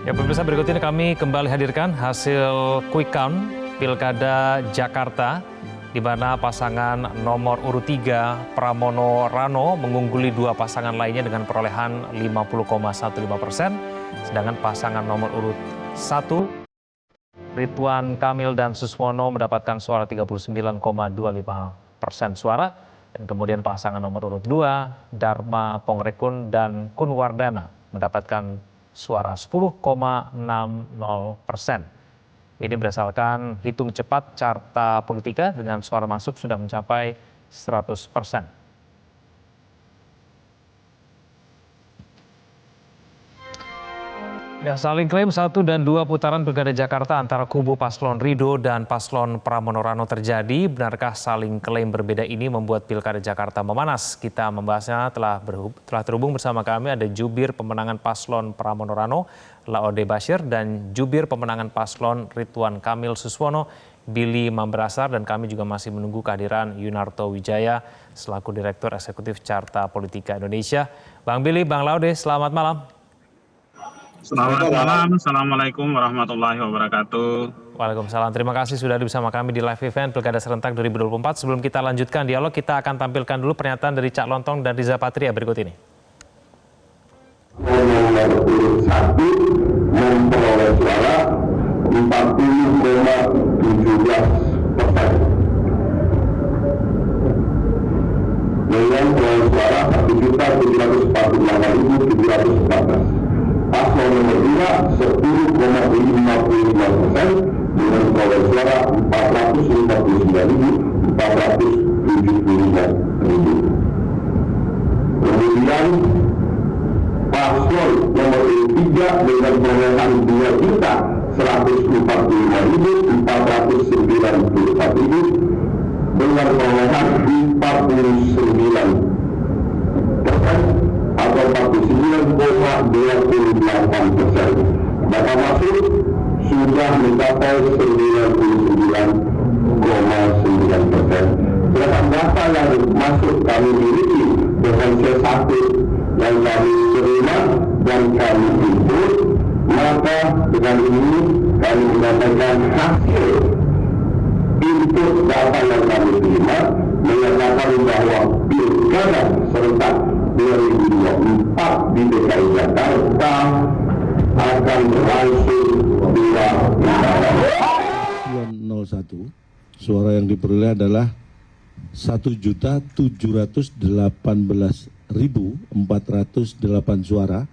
Ya pemirsa, berikut ini kami kembali hadirkan hasil quick count Pilkada Jakarta, di mana pasangan nomor urut 3 Pramono Rano mengungguli dua pasangan lainnya dengan perolehan 50,15%, sedangkan pasangan nomor urut 1 Ridwan Kamil dan Suswono mendapatkan suara 39,25% suara, dan kemudian pasangan nomor urut 2 Dharma Pongrekun dan Kunwardana mendapatkan suara 10,60%. Ini berdasarkan hitung cepat Carta Politika dengan suara masuk sudah mencapai 100%. Ya, saling klaim 1 dan 2 putaran Pilkada Jakarta antara kubu Paslon Ridho dan Paslon Pramono Rano terjadi. Benarkah saling klaim berbeda ini membuat Pilkada Jakarta memanas? Kita membahasnya telah terhubung bersama kami ada Jubir Pemenangan Paslon Pramono Rano, Laode Bashir, dan Jubir Pemenangan Paslon Ridwan Kamil Suswono, Billy Mambrasar, dan kami juga masih menunggu kehadiran Yunarto Wijaya selaku Direktur Eksekutif Carta Politika Indonesia. Bang Billy, Bang Laude, selamat malam. Selamat malam, Assalamualaikum warahmatullahi wabarakatuh. Waalaikumsalam, terima kasih sudah ada bersama kami di live event Pilkada Serentak 2024. Sebelum kita lanjutkan dialog, kita akan tampilkan dulu pernyataan dari Cak Lontong dan Riza Patria berikut ini. Nomor urut 1 memperoleh suara 40,17%. Dengan perolehan suara 1.748.714. Paslon nomor 2 10,55% dengan perolehan suara 459.475. Kemudian paslon nomor 3 dengan perolehan 2.145.491 dengan perolehan 49% atau 49,28%. Data masuk sudah mencapai 99,9%. Data yang masuk kami miliki dengan C1 yang kami terima dan kami input, maka dengan ini kami mendapatkan hasil input data yang kami terima menyatakan bahwa Pilkada Serentak 2024 di DKI Jakarta akan berlangsung 2 putaran. 01 suara yang diperoleh adalah 1.718.408 suara,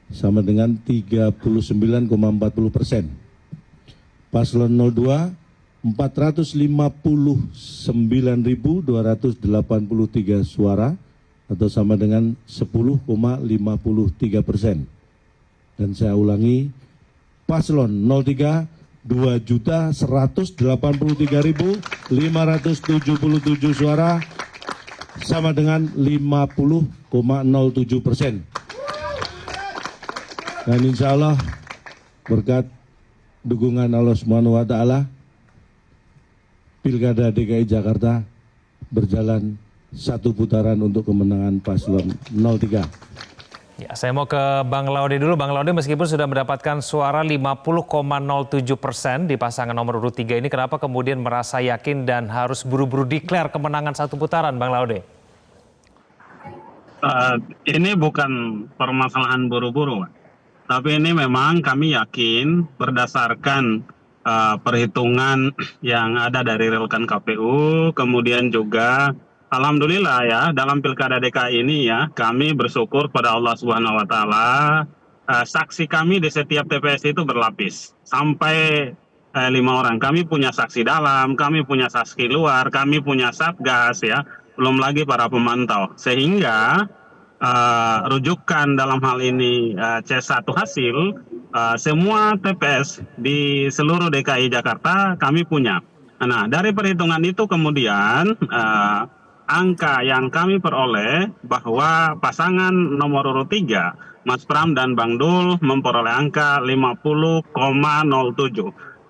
sama dengan 39,40%. Paslon 02 459.283 suara atau sama dengan 10,53%. Dan saya ulangi, paslon 03 2.183.577 suara sama dengan 50,07%. Dan insya Allah berkat dukungan Allah Subhanahu wa Ta'ala, Pilkada DKI Jakarta berjalan satu putaran untuk kemenangan paslon 03. Ya, saya mau ke Bang Laude dulu. Bang Laude, meskipun sudah mendapatkan suara 50,07% di pasangan nomor urut 3 ini, kenapa kemudian merasa yakin dan harus buru-buru declare kemenangan satu putaran, Bang Laude? Ini bukan permasalahan buru-buru, tapi ini memang kami yakin berdasarkan perhitungan yang ada dari rekan KPU, kemudian juga alhamdulillah ya, dalam Pilkada DKI ini ya, kami bersyukur pada Allah Subhanahu wa Ta'ala, saksi kami di setiap TPS itu berlapis sampai 5 orang. Kami punya saksi dalam, kami punya saksi luar, kami punya satgas ya, belum lagi para pemantau. Sehingga rujukan dalam hal ini C1 hasil, semua TPS di seluruh DKI Jakarta kami punya. Nah, dari perhitungan itu kemudian angka yang kami peroleh bahwa pasangan nomor urut 3, Mas Pram dan Bang Dul memperoleh angka 50,07.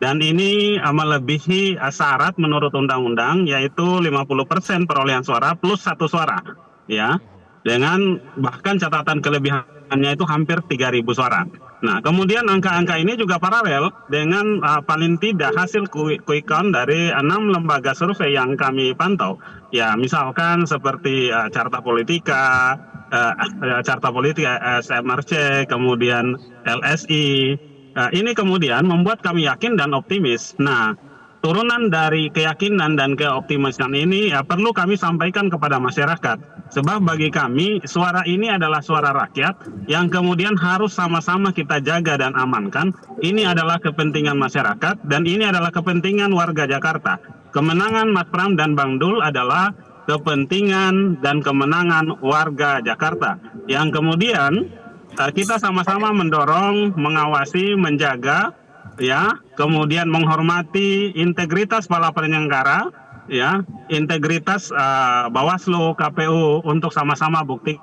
Dan ini melebihi syarat menurut undang-undang, yaitu 50% perolehan suara plus 1 suara. Ya, dengan bahkan catatan kelebihannya itu hampir 3.000 suara. Nah, kemudian angka-angka ini juga paralel dengan paling tidak hasil quick count dari 6 lembaga survei yang kami pantau. Ya, misalkan seperti Carta Politika, SMRC, kemudian LSI. Ini kemudian membuat kami yakin dan optimis. Nah, turunan dari keyakinan dan keoptimisan ini perlu kami sampaikan kepada masyarakat. Sebab bagi kami suara ini adalah suara rakyat yang kemudian harus sama-sama kita jaga dan amankan. Ini adalah kepentingan masyarakat dan ini adalah kepentingan warga Jakarta. Kemenangan Mas Pram dan Bang Dul adalah kepentingan dan kemenangan warga Jakarta. Yang kemudian kita sama-sama mendorong, mengawasi, menjaga, ya, kemudian menghormati integritas para penyelenggara, ya, integritas Bawaslu, KPU untuk sama-sama buktikan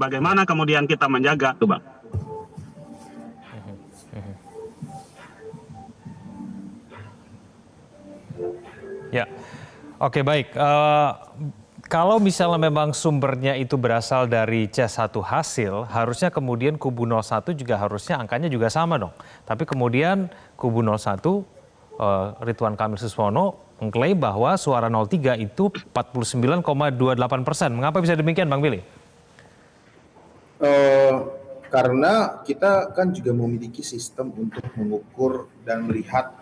bagaimana kemudian kita menjaga, tuh Bang. Ya, oke baik. Kalau misalnya memang sumbernya itu berasal dari C1 hasil, harusnya kemudian kubu 01 juga harusnya angkanya juga sama dong. Tapi kemudian kubu 01, Ridwan Kamil Suswono mengklaim bahwa suara 03 itu 49,28%. Mengapa bisa demikian Bang Billy? Karena kita kan juga memiliki sistem untuk mengukur dan melihat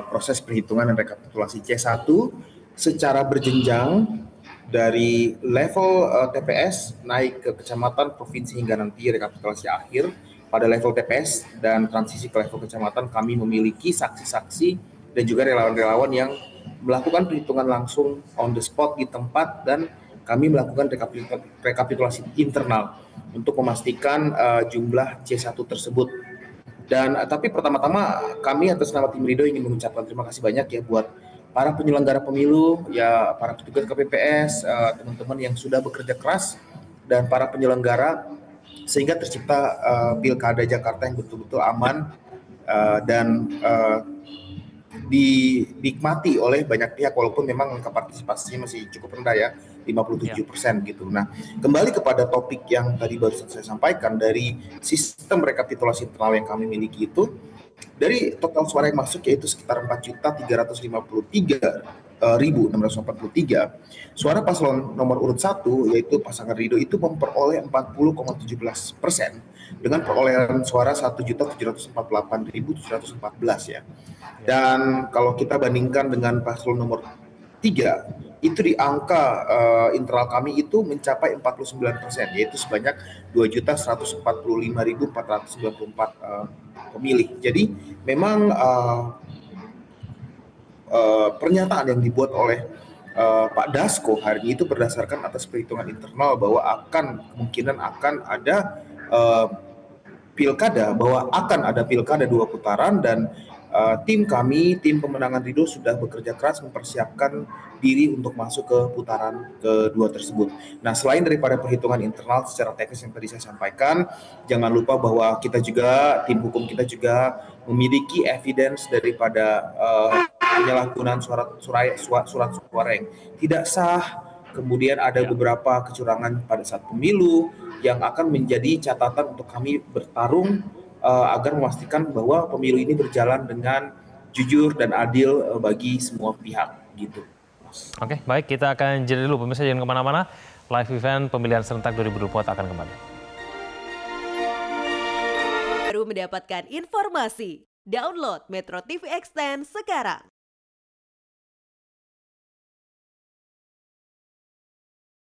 proses perhitungan dan rekapitulasi C1 secara berjenjang dari level TPS naik ke kecamatan, provinsi hingga nanti rekapitulasi akhir. Pada level TPS dan transisi ke level kecamatan kami memiliki saksi-saksi dan juga relawan-relawan yang melakukan perhitungan langsung on the spot di tempat dan kami melakukan rekapitulasi internal untuk memastikan jumlah C1 tersebut. Dan tapi pertama-tama kami atas nama tim Rido ingin mengucapkan terima kasih banyak ya buat para penyelenggara pemilu, ya para petugas KPPS, teman-teman yang sudah bekerja keras dan para penyelenggara sehingga tercipta Pilkada Jakarta yang betul-betul aman dan dinikmati oleh banyak pihak walaupun memang angka partisipasinya masih cukup rendah ya, 57% gitu. Nah, kembali kepada topik yang tadi baru saya sampaikan dari sistem rekapitulasi internal yang kami miliki itu, dari total suara yang masuk yaitu sekitar 4.353.643, suara paslon nomor urut 1 yaitu pasangan Ridho itu memperoleh 40,17% dengan perolehan suara 1.748.714 ya. Dan kalau kita bandingkan dengan paslon nomor 3 itu di angka internal kami itu mencapai 49%, yaitu sebanyak 2.145.494 pemilih. Jadi memang pernyataan yang dibuat oleh Pak Dasko hari ini itu berdasarkan atas perhitungan internal bahwa kemungkinan akan ada pilkada, bahwa akan ada pilkada 2 putaran dan tim kami, tim pemenangan Ridho sudah bekerja keras mempersiapkan diri untuk masuk ke putaran kedua tersebut. Nah, selain daripada perhitungan internal secara teknis yang tadi saya sampaikan, jangan lupa bahwa kita juga, tim hukum kita juga memiliki evidence daripada penyalahgunaan surat suara yang tidak sah, kemudian ada beberapa kecurangan pada saat pemilu yang akan menjadi catatan untuk kami bertarung agar memastikan bahwa pemilu ini berjalan dengan jujur dan adil bagi semua pihak gitu. Oke, baik, kita akan jeda dulu. Pemirsa jangan kemana-mana. Live event pemilihan serentak 2024 akan kembali. Baru mendapatkan informasi. Download Metro TV Extend sekarang.